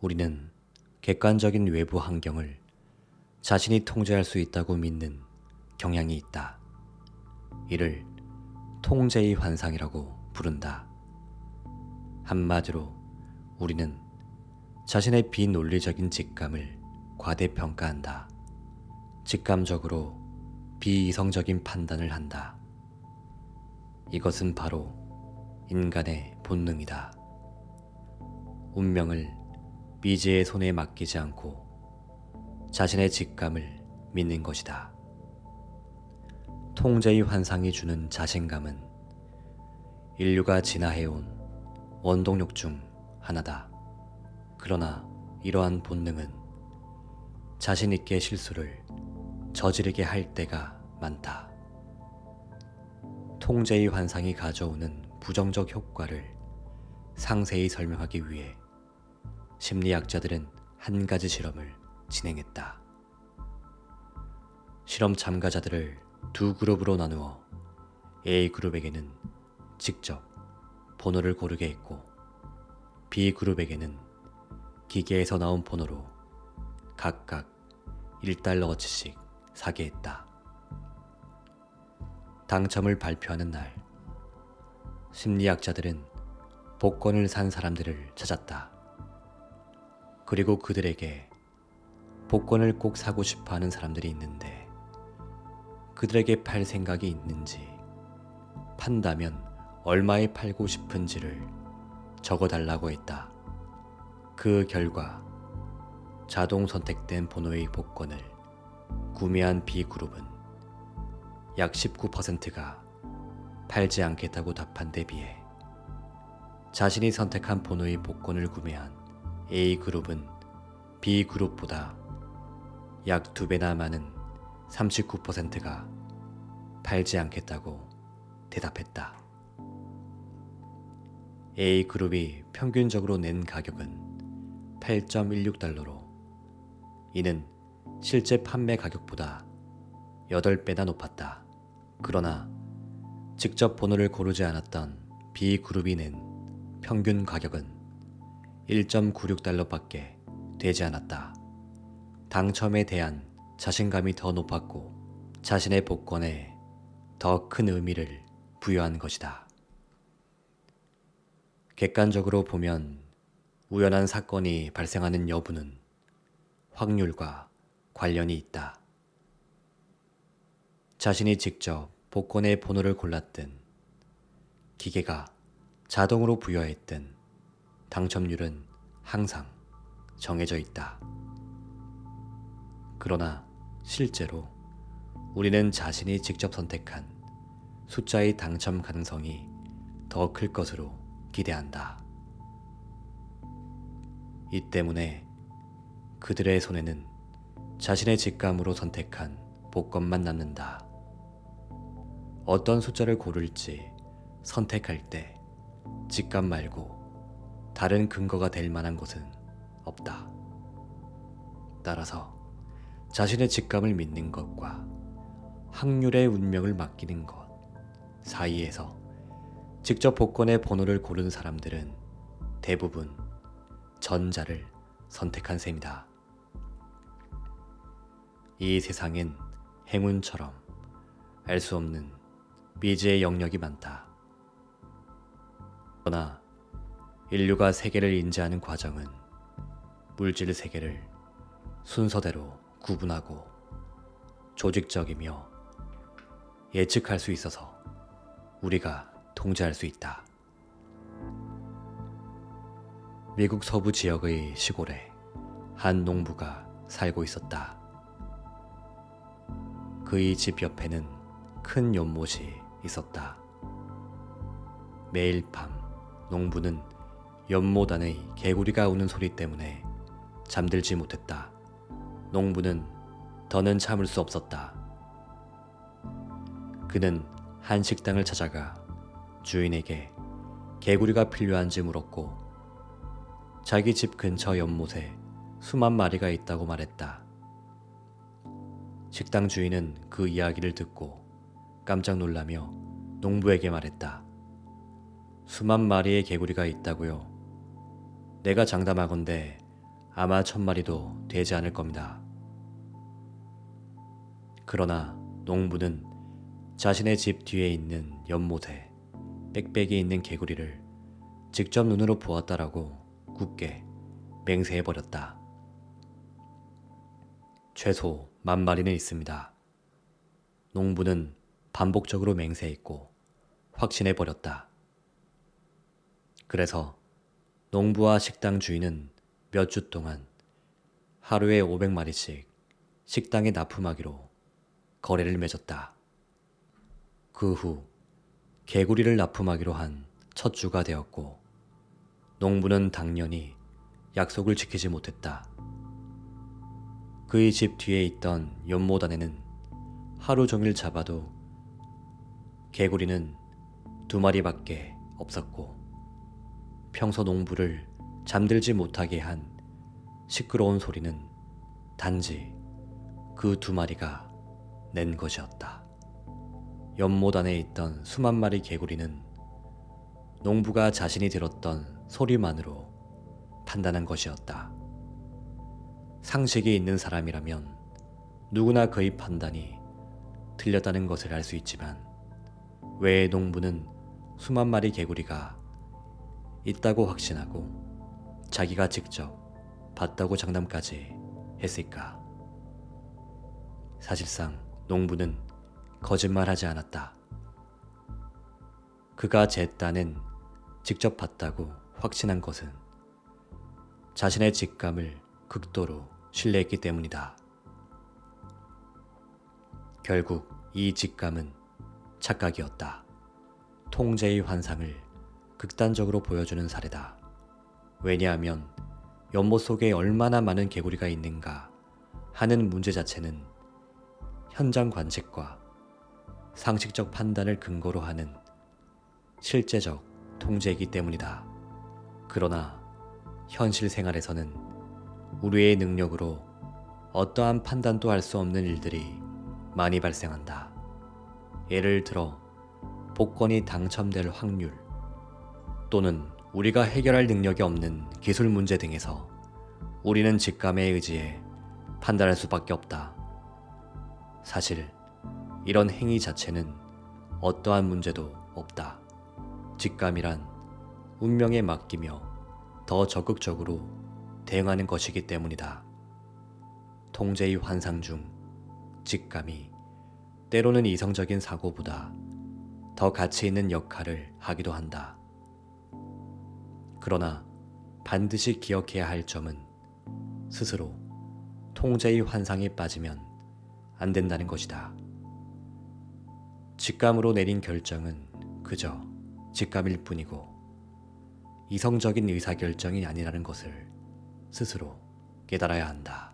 우리는 객관적인 외부 환경을 자신이 통제할 수 있다고 믿는 경향이 있다. 이를 통제의 환상이라고 부른다. 한마디로 우리는 자신의 비논리적인 직감을 과대평가한다. 직감적으로 비이성적인 판단을 한다. 이것은 바로 인간의 본능이다. 운명을 미지의 손에 맡기지 않고 자신의 직감을 믿는 것이다. 통제의 환상이 주는 자신감은 인류가 진화해온 원동력 중 하나다. 그러나 이러한 본능은 자신 있게 실수를 저지르게 할 때가 많다. 통제의 환상이 가져오는 부정적 효과를 상세히 설명하기 위해 심리학자들은 한 가지 실험을 진행했다. 실험 참가자들을 두 그룹으로 나누어 A그룹에게는 직접 번호를 고르게 했고 B그룹에게는 기계에서 나온 번호로 각각 $1어치씩 사게 했다. 당첨을 발표하는 날, 심리학자들은 복권을 산 사람들을 찾았다. 그리고 그들에게 복권을 꼭 사고 싶어 하는 사람들이 있는데 그들에게 팔 생각이 있는지, 판다면 얼마에 팔고 싶은지를 적어달라고 했다. 그 결과 자동 선택된 번호의 복권을 구매한 B그룹은 약 19%가 팔지 않겠다고 답한 데 비해 자신이 선택한 번호의 복권을 구매한 A그룹은 B그룹보다 약 2배나 많은 39%가 팔지 않겠다고 대답했다. A그룹이 평균적으로 낸 가격은 $8.16로 이는 실제 판매 가격보다 8배나 높았다. 그러나 직접 번호를 고르지 않았던 B그룹이 낸 평균 가격은 $1.96밖에 되지 않았다. 당첨에 대한 자신감이 더 높았고 자신의 복권에 더 큰 의미를 부여한 것이다. 객관적으로 보면 우연한 사건이 발생하는 여부는 확률과 관련이 있다. 자신이 직접 복권의 번호를 골랐든 기계가 자동으로 부여했든 당첨률은 항상 정해져 있다. 그러나 실제로 우리는 자신이 직접 선택한 숫자의 당첨 가능성이 더 클 것으로 기대한다. 이 때문에 그들의 손에는 자신의 직감으로 선택한 복권만 남는다. 어떤 숫자를 고를지 선택할 때 직감 말고 다른 근거가 될 만한 것은 없다. 따라서 자신의 직감을 믿는 것과 확률의 운명을 맡기는 것 사이에서 직접 복권의 번호를 고른 사람들은 대부분 전자를 선택한 셈이다. 이 세상엔 행운처럼 알 수 없는 미지의 영역이 많다. 그러나 인류가 세계를 인지하는 과정은 물질 세계를 순서대로 구분하고 조직적이며 예측할 수 있어서 우리가 통제할 수 있다. 미국 서부 지역의 시골에 한 농부가 살고 있었다. 그의 집 옆에는 큰 연못이 있었다. 매일 밤 농부는 연못 안의 개구리가 우는 소리 때문에 잠들지 못했다. 농부는 더는 참을 수 없었다. 그는 한 식당을 찾아가 주인에게 개구리가 필요한지 물었고 자기 집 근처 연못에 수만 마리가 있다고 말했다. 식당 주인은 그 이야기를 듣고 깜짝 놀라며 농부에게 말했다. 수만 마리의 개구리가 있다고요? 내가 장담하건대 아마 1000마리도 되지 않을 겁니다. 그러나 농부는 자신의 집 뒤에 있는 연못에 빽빽이 있는 개구리를 직접 눈으로 보았다라고 굳게 맹세해버렸다. 최소 10,000마리는 있습니다. 농부는 반복적으로 맹세했고 확신해버렸다. 그래서 농부와 식당 주인은 몇 주 동안 하루에 500마리씩 식당에 납품하기로 거래를 맺었다. 그 후 개구리를 납품하기로 한 첫 주가 되었고 농부는 당연히 약속을 지키지 못했다. 그의 집 뒤에 있던 연못 안에는 하루 종일 잡아도 개구리는 2마리밖에 없었고 평소 농부를 잠들지 못하게 한 시끄러운 소리는 단지 그 2마리가 낸 것이었다. 연못 안에 있던 수만 마리 개구리는 농부가 자신이 들었던 소리만으로 판단한 것이었다. 상식이 있는 사람이라면 누구나 그의 판단이 틀렸다는 것을 알 수 있지만 왜 농부는 수만 마리 개구리가 있다고 확신하고 자기가 직접 봤다고 장담까지 했을까? 사실상 농부는 거짓말하지 않았다. 그가 제 딴엔 직접 봤다고 확신한 것은 자신의 직감을 극도로 신뢰했기 때문이다. 결국 이 직감은 착각이었다. 통제의 환상을 극단적으로 보여주는 사례다. 왜냐하면 연못 속에 얼마나 많은 개구리가 있는가 하는 문제 자체는 현장 관측과 상식적 판단을 근거로 하는 실제적 통제이기 때문이다. 그러나 현실 생활에서는 우리의 능력으로 어떠한 판단도 할 수 없는 일들이 많이 발생한다. 예를 들어 복권이 당첨될 확률 또는 우리가 해결할 능력이 없는 기술 문제 등에서 우리는 직감에 의지해 판단할 수밖에 없다. 사실 이런 행위 자체는 어떠한 문제도 없다. 직감이란 운명에 맡기며 더 적극적으로 대응하는 것이기 때문이다. 통제의 환상 중 직감이 때로는 이성적인 사고보다 더 가치 있는 역할을 하기도 한다. 그러나 반드시 기억해야 할 점은 스스로 통제의 환상에 빠지면 안 된다는 것이다. 직감으로 내린 결정은 그저 직감일 뿐이고 이성적인 의사결정이 아니라는 것을 스스로 깨달아야 한다.